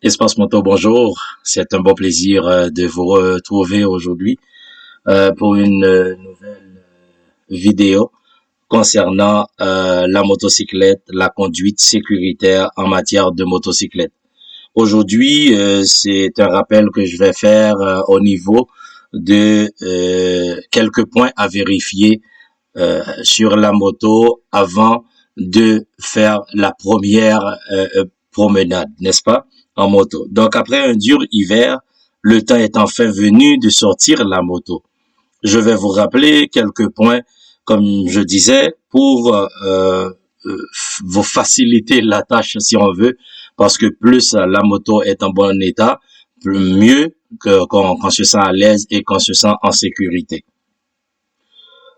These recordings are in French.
Espace Moto, bonjour. C'est un bon plaisir de vous retrouver aujourd'hui pour une nouvelle vidéo concernant la motocyclette, la conduite sécuritaire en matière de motocyclette. Aujourd'hui, c'est un rappel que je vais faire au niveau de quelques points à vérifier sur la moto avant de faire la première promenade, n'est-ce pas, en moto. Donc, après un dur hiver, le temps est enfin venu de sortir la moto. Je vais vous rappeler quelques points, comme je disais, pour vous faciliter la tâche, si on veut, parce que plus la moto est en bon état, mieux qu'on se sent à l'aise et qu'on se sent en sécurité.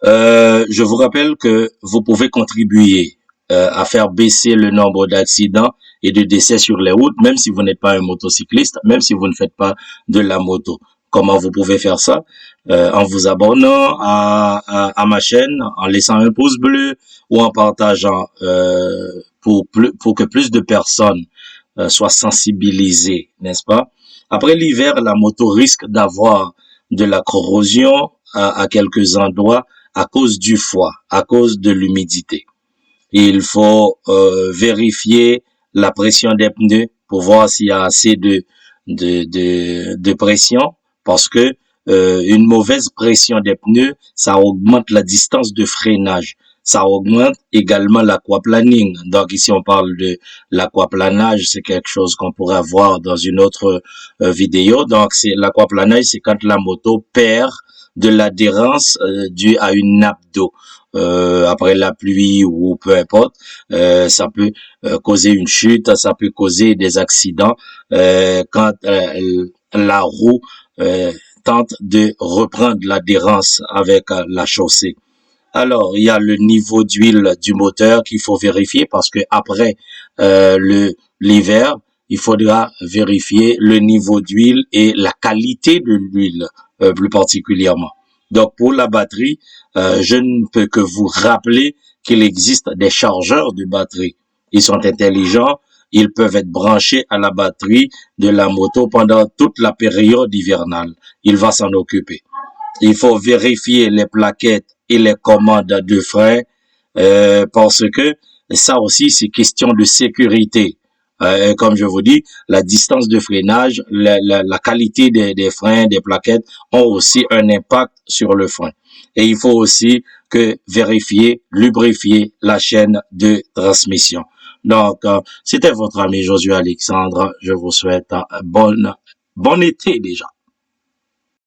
Je vous rappelle que vous pouvez contribuer à faire baisser le nombre d'accidents et de décès sur les routes, même si vous n'êtes pas un motocycliste, même si vous ne faites pas de la moto. Comment vous pouvez faire ça? En vous abonnant à ma chaîne, en laissant un pouce bleu ou en partageant pour que plus de personnes soient sensibilisées, n'est-ce pas? Après l'hiver, la moto risque d'avoir de la corrosion à quelques endroits à cause du froid, à cause de l'humidité. Il faut vérifier la pression des pneus pour voir s'il y a assez de pression, parce que une mauvaise pression des pneus, ça augmente la distance de freinage. Ça augmente également l'aquaplaning. Donc ici, on parle de l'aquaplanage. C'est quelque chose qu'on pourra voir dans une autre vidéo. Donc c'est l'aquaplanage, c'est quand la moto perd de l'adhérence due à une nappe d'eau. Après la pluie ou peu importe, ça peut causer une chute, ça peut causer des accidents quand la roue tente de reprendre l'adhérence avec la chaussée. Alors, il y a le niveau d'huile du moteur qu'il faut vérifier parce que après l'hiver, il faudra vérifier le niveau d'huile et la qualité de l'huile plus particulièrement. Donc, pour la batterie, je ne peux que vous rappeler qu'il existe des chargeurs de batterie. Ils sont intelligents, ils peuvent être branchés à la batterie de la moto pendant toute la période hivernale. Il va s'en occuper. Il faut vérifier les plaquettes et les commandes de frein parce que ça aussi, c'est question de sécurité. Comme je vous dis, la distance de freinage, la qualité des freins, des plaquettes ont aussi un impact sur le frein. Et il faut aussi que vérifier, lubrifier la chaîne de transmission. Donc, c'était votre ami Josué Alexandre. Je vous souhaite bon été déjà.